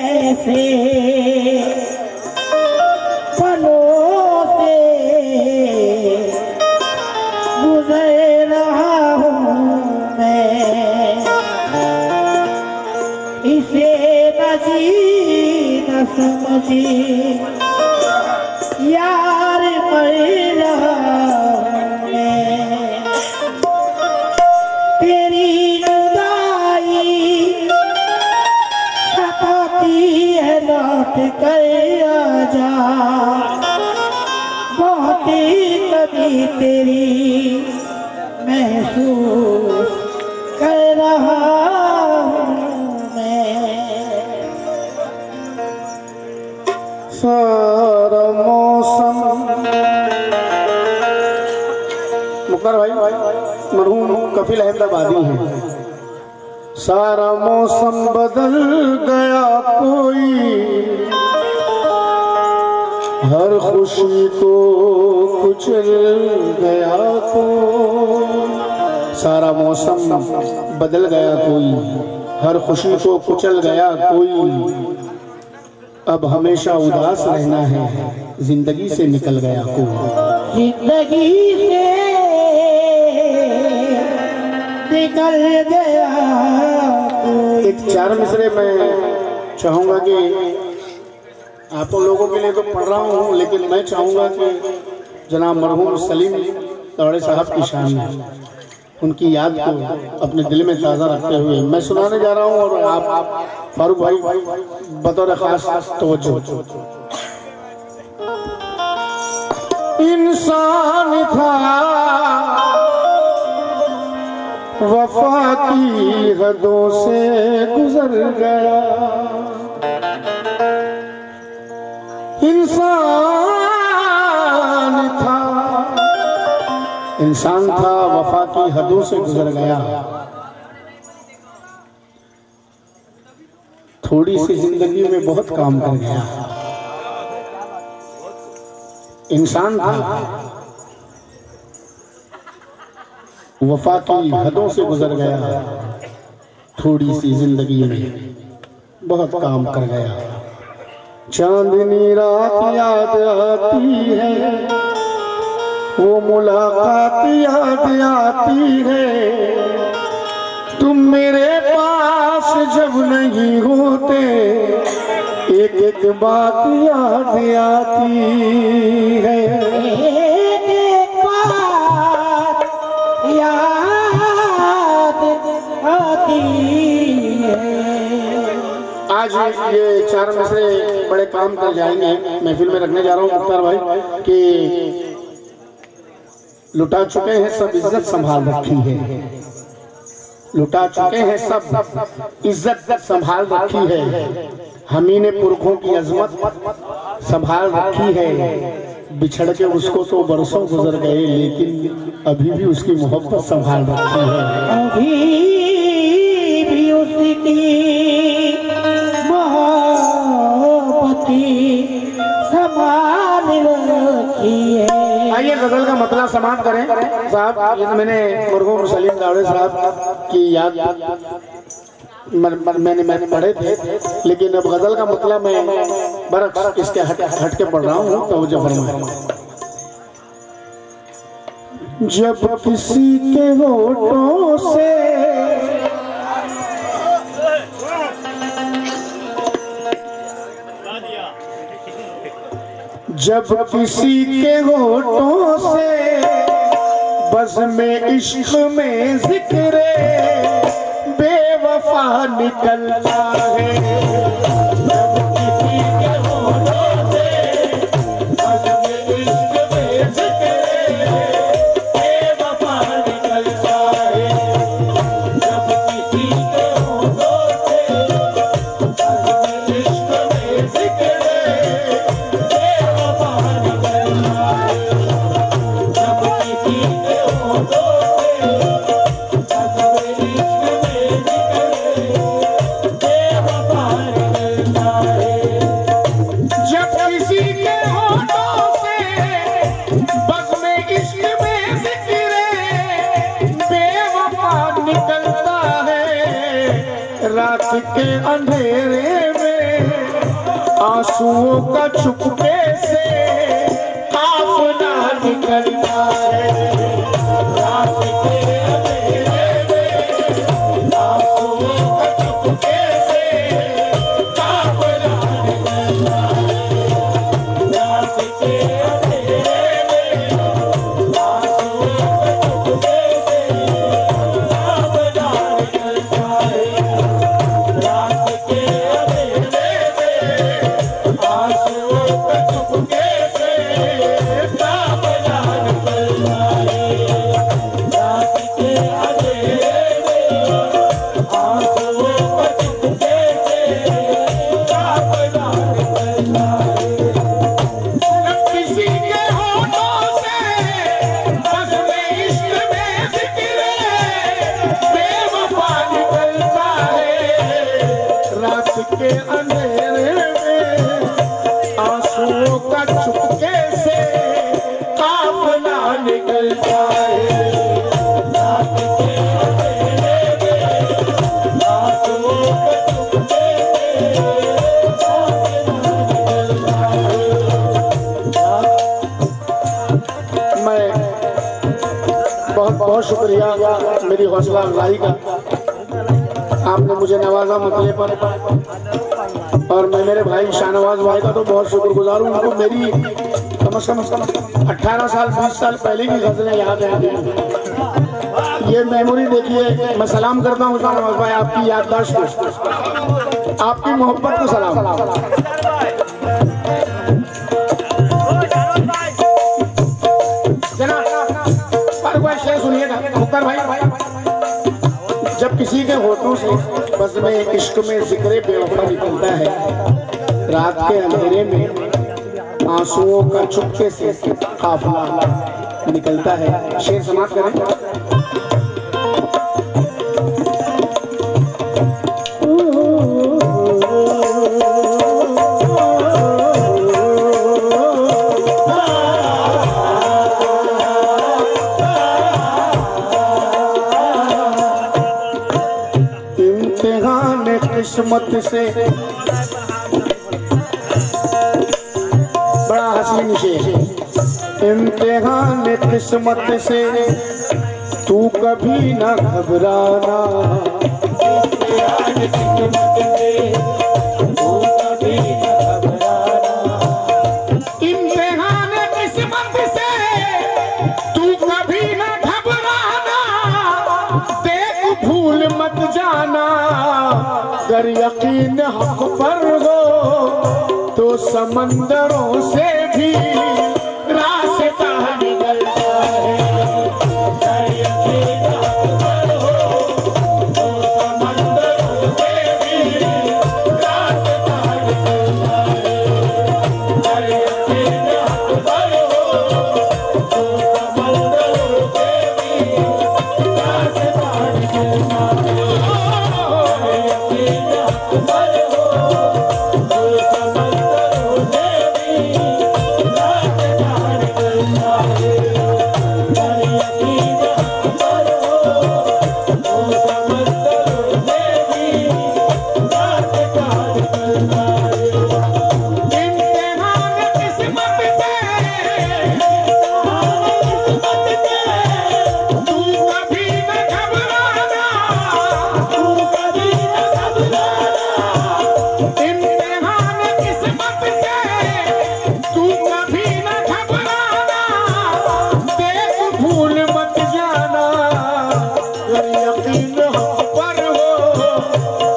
ऐसे पलों से गुजर रहा हूँ मैं, इसे न जी न समझी यार मर रहा हूँ मैं। तेरी जुदाई सताती है, लौट कर आजा, बहुत ही कभी तेरी महसूस कर रहा हूँ मैं। सारा मौसम मुख्तार भाई मरहूम कफिल अहमदाबादी हैं। सारा मौसम बदल गया कोई, हर खुशी को कुचल गया कोई। सारा मौसम बदल गया कोई, हर खुशी को कुचल गया कोई। अब हमेशा उदास रहना है, जिंदगी से निकल गया कोई। जिंदगी से निकल गया कोई। एक चार मिसरे मैं चाहूंगा कि आप लोगों के लिए तो पढ़ रहा हूँ, लेकिन मैं चाहूंगा कि जनाब मरहूम सलीम दौड़े साहब की शान में उनकी याद को अपने दिल में ताज़ा रखते हुए मैं सुनाने जा रहा हूँ। और आप फारूक भाई बतौर खास तवज्जो। इंसान था वफा की हदों से गुजर गया, इंसान था वफा की हदों से गुजर गया। थोड़ी सी जिंदगी में बहुत काम कर गया। इंसान था वफा की हदों से गुजर गया, थोड़ी सी जिंदगी में बहुत काम कर गया। चांदनी रात याद आती है, वो मुलाकात याद आती है। तुम मेरे पास जब नहीं होते, एक एक बात याद आती है। एक बात याद आती है। आज ये चार मिसरे बड़े काम कर जाएंगे। महफिल में रखने जा रहा हूँ मुख्तार भाई कि लुटा चुके हैं सब इज्जत संभाल रखी है, लुटा चुके हैं सब इज्जत संभाल रखी है। हमी ने पुरखों की अजमत संभाल रखी है। बिछड़ के उसको तो बरसों गुजर गए, लेकिन अभी भी उसकी मोहब्बत संभाल रखी है। अभी भी उसकी मोहब्बत संभाल रखी है। आइए गजल का मतलब समाप्त करें साहब। ये तो मैंने मरहूम सलीम दावड़े साहब की याद मैंने पढ़े थे, लेकिन अब गजल का मतलब मैं बरक इसके हट के पढ़ रहा हूँ। तो जो फरमाए, जब किसी के होठों से जब किसी के होठों से बज़्म इश्क में जिक्र बेवफा निकलता है। जब किसी के होठों से बज़्म इश्क में जिक्र बेवफा निकलता है। जब किसी के होठों से बज़्म इश्क में जिक्र रात के अंधेरे में आंसुओं का चुपके से काफिला निकलता है। रात के अंधेरे में आंसुओं का चुपके से काफिला निकलता है। रात के अंधेरे में आंसुओं का चुपके से काफिला निकलता है। रात के के अंधेरे में आंसुओं का चुपके से काफिला निकलता है। रात के अंधेरे में आंसुओं का चुपके से काफिला निकलता है। मैं बहुत बहुत शुक्रिया मेरी हौसला अफजाई का, आपने मुझे नवाजा मसले पर, और मैं मेरे भाई शाहनवाज भाई का तो बहुत शुक्रगुजार हूँ। उनको मेरी कम से कम 18 साल 20 साल पहले की गजलें याद है। ये मेमोरी देखिए, मैं सलाम करता हूँ शाहनवाज भाई, आपकी याददाश्त को, आपकी मोहब्बत को सलाम। शेर सुनिएगा मुख्तार भाई। जब किसी के होठों से बस में इश्क में जिक्र बेवफा निकलता है, रात के अंधेरे में आंसुओं का चुपके से काफिला निकलता है। शेर समाप्त करें। किस्मत से, बड़ा हसीन शेर, इम्तिहान किस्मत से तू कभी ना घबराना। इम्तिहान किस्मत से तू कभी ना घबराना। इम्तिहान किस्मत से तू कभी ना घबराना। देख भूल मत जाना, अगर यकीन हक पर हो तो समंदरों से भी रास्ता निकलता है। अगर यकीन हक पर हो तो समंदरों से भी रास्ता निकलता है। अगर यकीन हक पर हो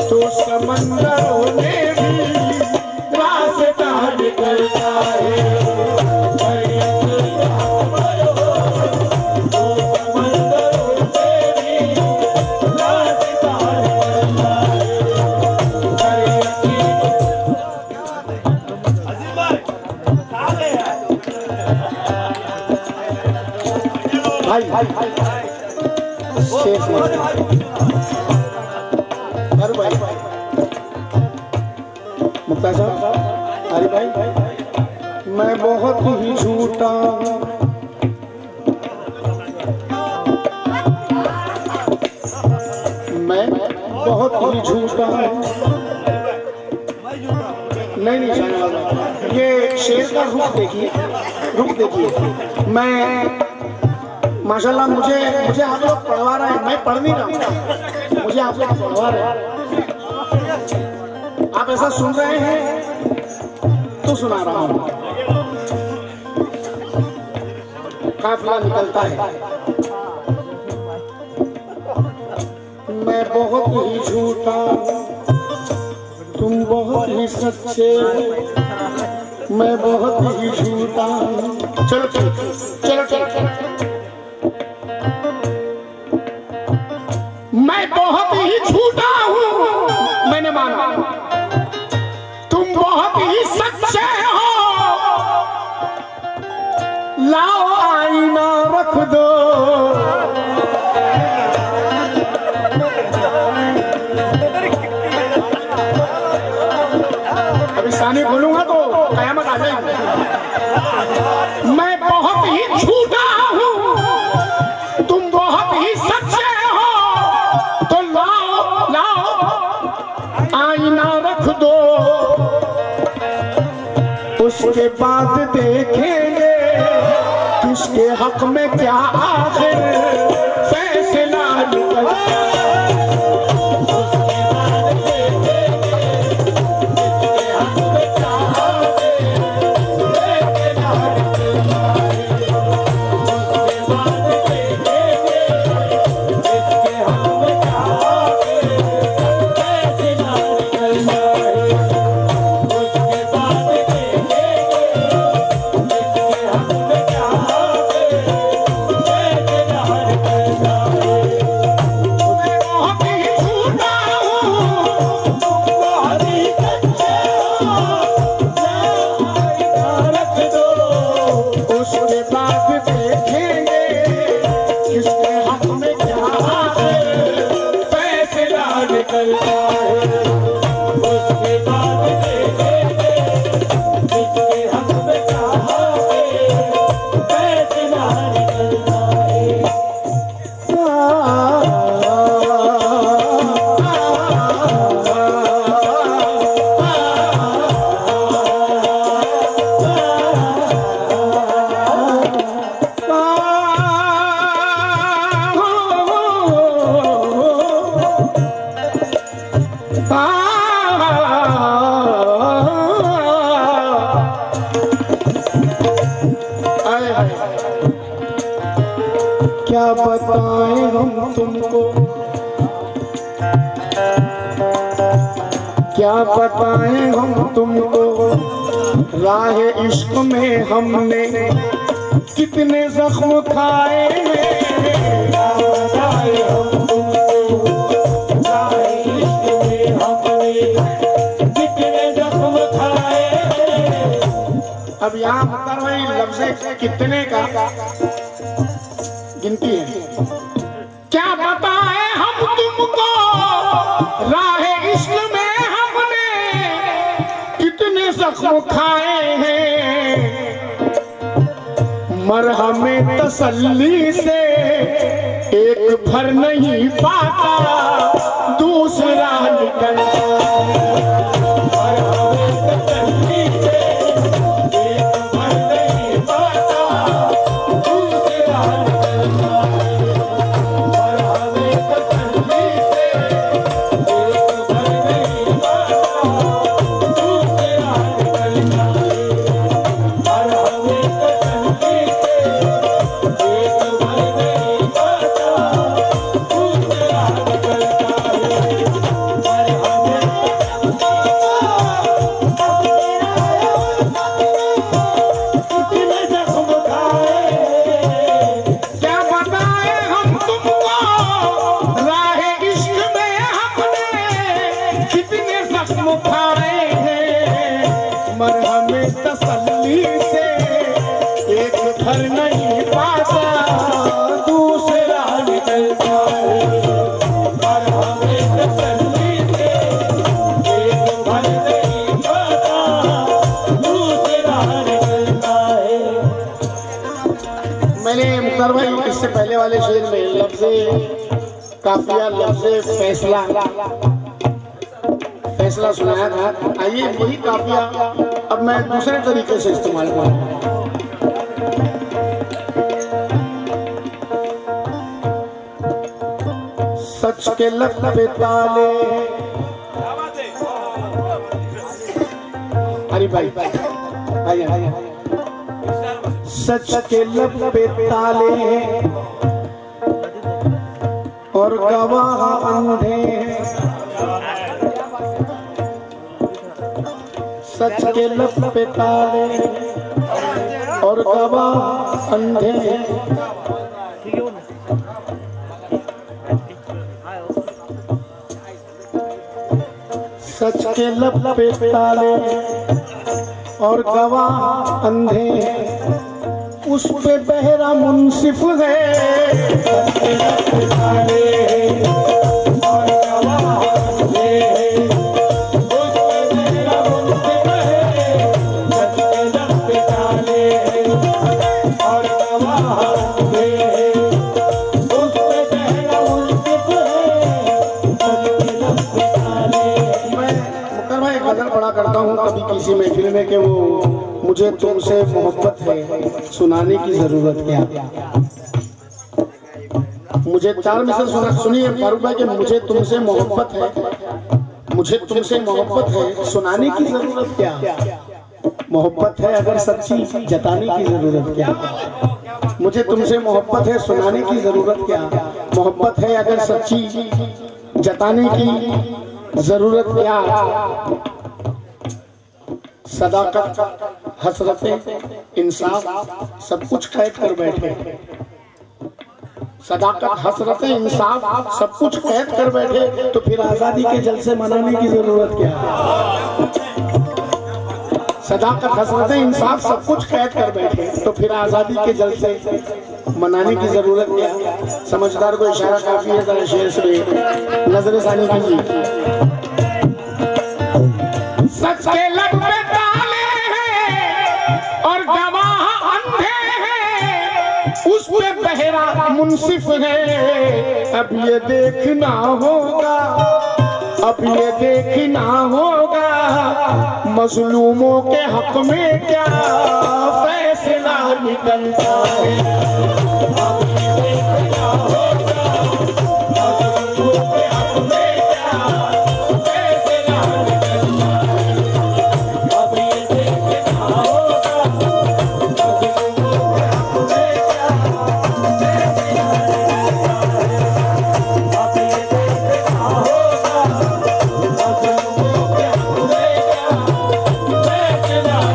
तो समंदरों से भी रास्ता निकलता है। मुक्ता साहब, अरे भाई, मैं बहुत ही झूठा हूँ, मैं बहुत ही झूठा हूँ। नहीं नहीं शाहनवाज भाई, ये शेर का रुख देखिए, रुख देखिए। मैं माशाल्लाह मुझे आप लोग पढ़वा रहे हैं, मैं पढ़ नहीं रहा हूँ, मुझे आप लोग पढ़वा रहे हैं। आप ऐसा सुन रहे हैं तो सुना रहा हूँ। काफिला निकलता है। मैं बहुत ही झूठा, तुम बहुत ही सच्चे, मैं बहुत ही झूठा। चलो चलो चलो चलो, मैं बहुत ही झूठा हूँ, मैंने माना। तुम बहुत ही सच्चे हो, लाओ आईना रख दो। अभी सानी बोलूंगा तो कयामत आ जाएगी। मैं बहुत ही झूठा हूँ, तुम बहुत ही सच्चे हो, तो लाओ लाओ आईना रख दो। उसके बाद देखेंगे किसके हक में क्या आखिर फैसला निकलता है। क्या बताएं हम तुमको, क्या बताएं हम तुमको, राह इश्क में हमने कितने जख्म खाए हैं। क्या बताएं हम तुमको, राह इश्क में हमने कितने जख्म खाए हैं। अब यहाँ मुक्तार भाई लफ्ज़ कितने का गिनती है। क्या बताएं हम तुमको, राह इश्क में हमने कितने जख्म खाए हैं। मरहमे तसल्ली से एक भर नहीं पाता, दूसरा निकलता। मरहमे तसल्ली से एक भर नहीं पाता, दूसरा निकलता। मरहमे तसल्ली से एक भर नहीं पाता, दूसरा निकलता। मरहमे तसल्ली से एक भर नहीं पाता, दूसरा निकलता है। मरहमे तसल्ली से एक भर नहीं पाता, दूसरा निकलता है। मरहमे तसल्ली से एक भर नहीं पाता, दूसरा निकलता है। मैंने मुख्तार भाई इससे पहले वाले शेर में लफ्ज़ काफिया, लफ्ज़ फैसला फैसला सुनाया था। आइए वही काफिया अब मैं दूसरे तरीके से इस्तेमाल करूंगा। सच के लब पे ताले, अरे भाई आइए, सच के लब पे ताले और गवाह अंधे, सच के लब पे ताले और गवाह अंधे, सच के लब पे ताले और गवाह अंधे, उस पे बहरा मुंसिफ है। सच के लब पे ताले और गवाह अंधे, उस पे बहरा मुंसिफ है। सच के लब पे ताले और गवाह अंधे, उस पे बहरा मुंसिफ है। सच के लब पे ताले। मैं एक गजल पढ़ा करता हूँ कभी किसी महफिल में कि वो मुझे तुमसे मोहब्बत है सुनाने की जरूरत क्या। मुझे 4 मिसर सुनिए फारूक भाई कि मुझे तुमसे मोहब्बत है, मुझे तुमसे मोहब्बत है सुनाने की जरूरत क्या। मोहब्बत है अगर सच्ची जताने की जरूरत क्या। मुझे तुमसे मोहब्बत है सुनाने की जरूरत क्या। मोहब्बत है अगर सच्ची जताने की जरूरत क्या। सदाकत हसरत इंसाफ सब कुछ कैद कर बैठे। सदाकत हसरत इंसाफ सब कुछ कैद कर बैठे तो फिर आजादी के जलसे मनाने की जरूरत क्या। सदाकत हसरत इंसाफ सब कुछ कैद कर बैठे तो फिर आजादी के जलसे मनाने की जरूरत क्या। समझदार को इशारा काफी है, जरा शेर से नजर सानी कीजिए। सच के लब पे ताले हैं और गवाह अंधे हैं, उस पे बहरा मुंसिफ है। अब ये देखना होगा, अब ये देखना होगा मजलूमों के हक में क्या फैसला निकलता है। अब ये देखना होगा मजलूमों के हक में क्या फैसला निकलता है। अब ये देखना होगा मजलूमों के हक में क्या फैसला निकलता है।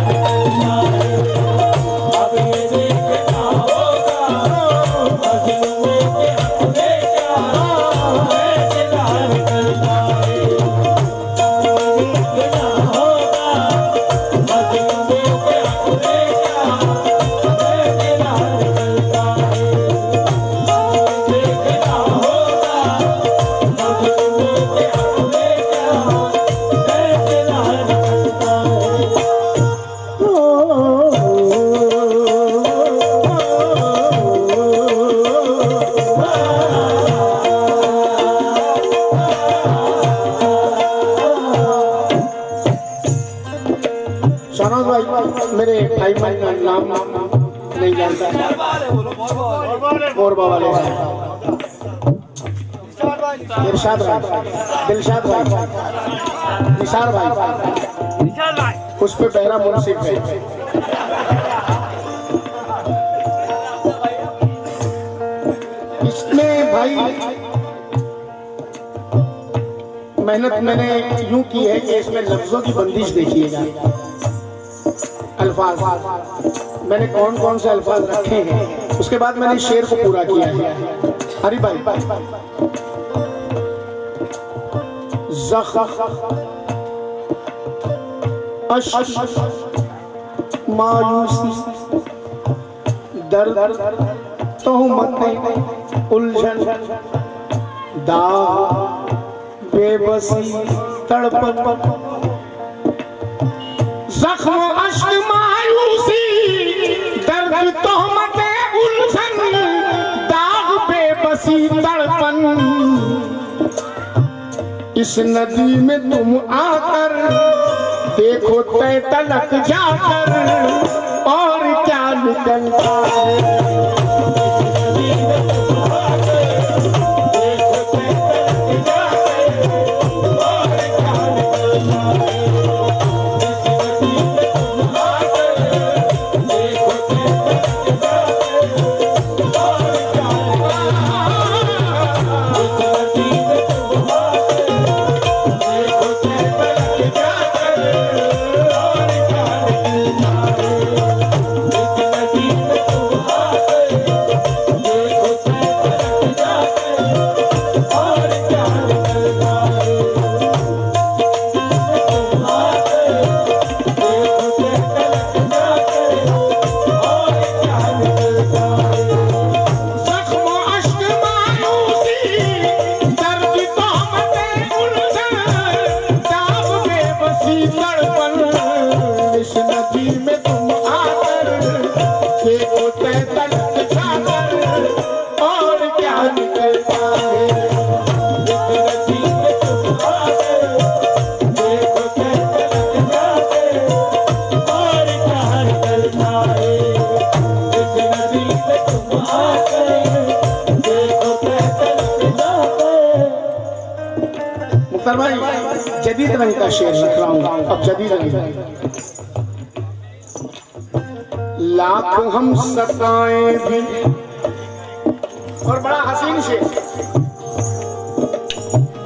अब ये देखना होगा मजलूमों के हक में क्या फैसला निकलता है। अब ये देखना होगा मजलूमों के हक में क्या फैसला निकलता है। देखना होगा मजलूमों के हक में क्या फैसला निकलता है। देखना होगा मजलूमों के हक में क्या फैसला निकलता है। शहनाज भाई मेरे भाई भाई का नाम नहीं जानता, मोरबा वाले इरशाद भाई, दिलशाद भाई, निसार भाई, उस पे बहरा मुंसिफ है। इसमें भाई मेहनत मैंने यूं की है कि इसमें लफ्जों की बंदिश देखिएगा। अल्फाज मैंने कौन कौन से अल्फाज रखे हैं, उसके बाद मैंने शेर को पूरा किया है। हरी भाई मायूसी दर्द तोहमत उलझन दाग बेबसी तड़पन जख्म अश्क मायूसी दर्द तोहमत उलझन दाग बेबसी तड़पन। इस इस नदी में तुम आकर देखो तय तलक जाकर और क्या निकलता है। जदीद रंग का शेर रख रहा हूं, अब जदीद रंग। लाख हम सताएं भी, और बड़ा हसीन शेर,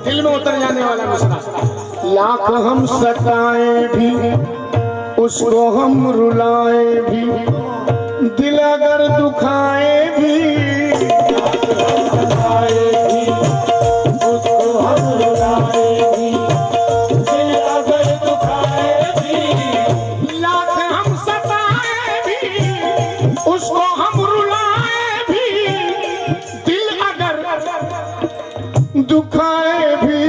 दिल में उतर जाने वाला मिसरा। लाख हम सताएं भी, उसको हम रुलाएं भी, दिल अगर दुखाए भी, दुखाए भी,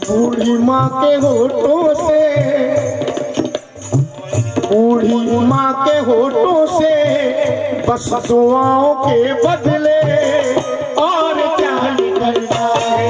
बूढ़ी माँ के होठों से, बूढ़ी माँ के होठों से बस दुआओं के बदले और क्या निकलता है।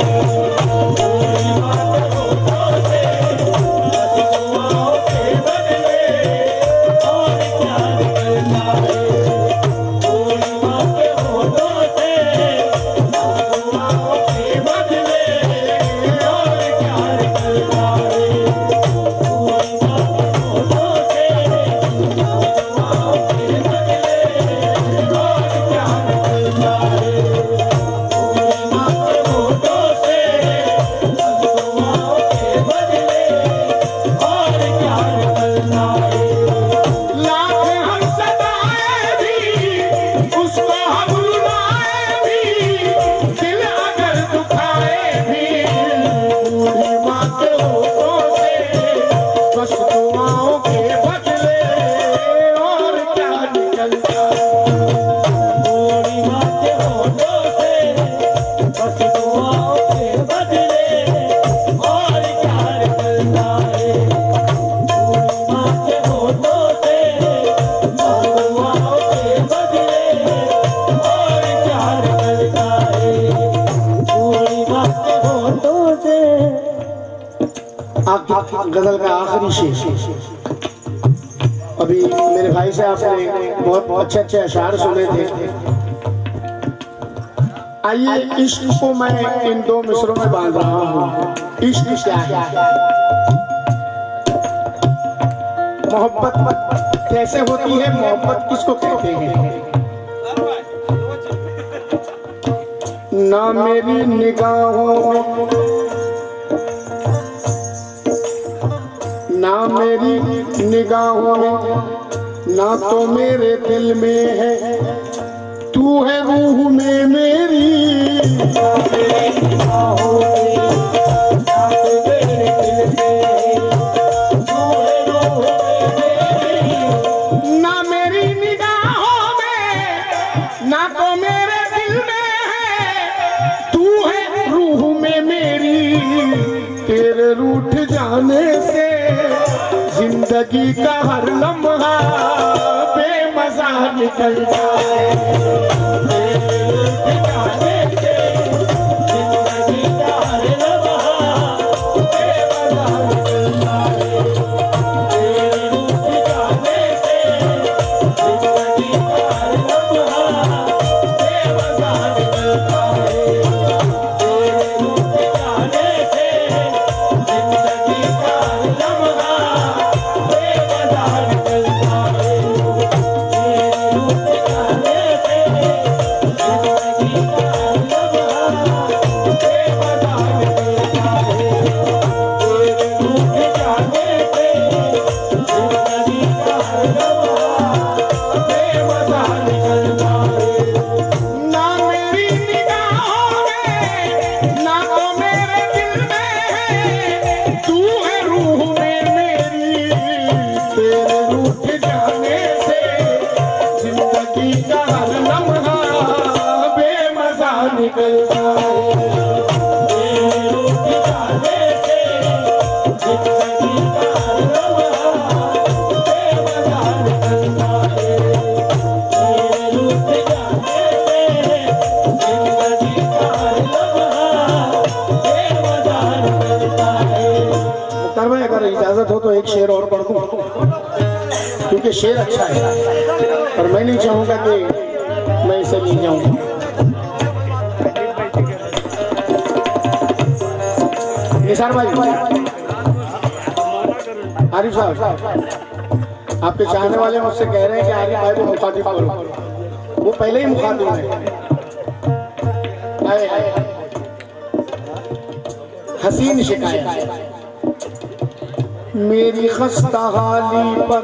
गजल का आखिरी शेर। अभी मेरे भाई से आपने बहुत अच्छे अच्छे अशार सुने थे। आइए इश्क को मैं इन दो मिसरों में बांध रहा हूँ। इश्क क्या है, मोहब्बत कैसे होती है, मोहब्बत किसको कहते हैं। ना मेरी निगाहों में, ना मेरी निगाहों में, ना तो मेरे दिल में है, तू है रूह में मेरी। ना मेरी निगाहों में, ना तो मेरे दिल में है, तू है रूह में मेरी। ना मेरी निगाहों में, ना तो मेरे दिल में है, तू है रूह में मेरी। तेरे रूठ जाने से जिंदगी का हर लम्हा बेमज़ा निकल जाए। इजाजत हो तो एक शेर और पढ़ दूं, क्योंकि शेर अच्छा है और मैं नहीं चाहूंगा कि मैं इसे ले जाऊं। निसार भाई, आरिफ साहब, आपके चाहने वाले मुझसे कह रहे हैं कि आरिफ भाई को मुखातिब करो। वो पहले ही मुखातिब है। हसीन शिकायत मेरी खस्ता हाली पर,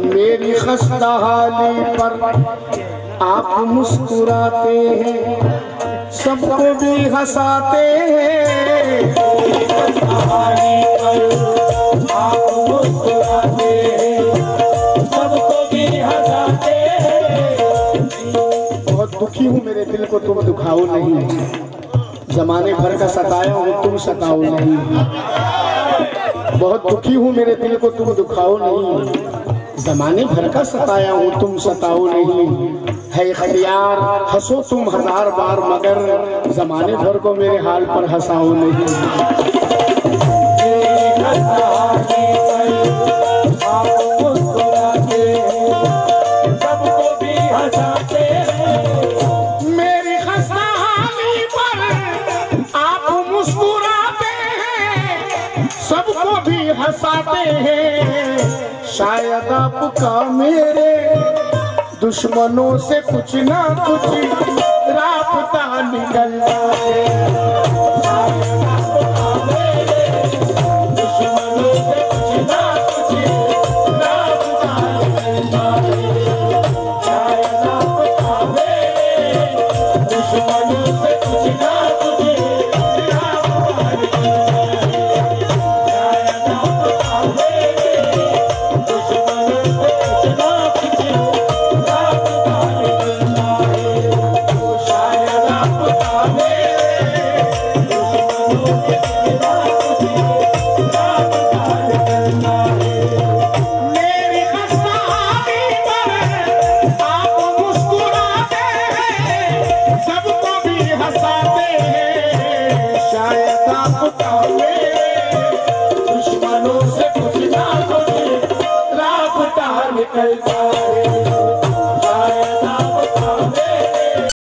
मेरी खस्ता हाली पर आप मुस्कुराते हैं, सबको भी हंसाते हैं। आप मुस्कुराते हैं, सबको भी हंसाते हैं। बहुत दुखी हूँ, मेरे दिल को तुम दुखाओ नहीं, जमाने भर का सताया हूँ तुम सताओ नहीं। बहुत दुखी हूँ, मेरे दिल को तुम दुखाओ नहीं, जमाने भर का सताया हूँ तुम सताओ नहीं। है इख्तियार हंसो तुम हजार बार, मगर जमाने भर को मेरे हाल पर हंसाओ नहीं। सबको भी हंसाते हैं, मेरी खस्ता हाली पर आप मुस्कुराते हैं, सबको भी हंसाते हैं। शायद आपका मेरे दुश्मनों से कुछ ना कुछ राबता निकलता है।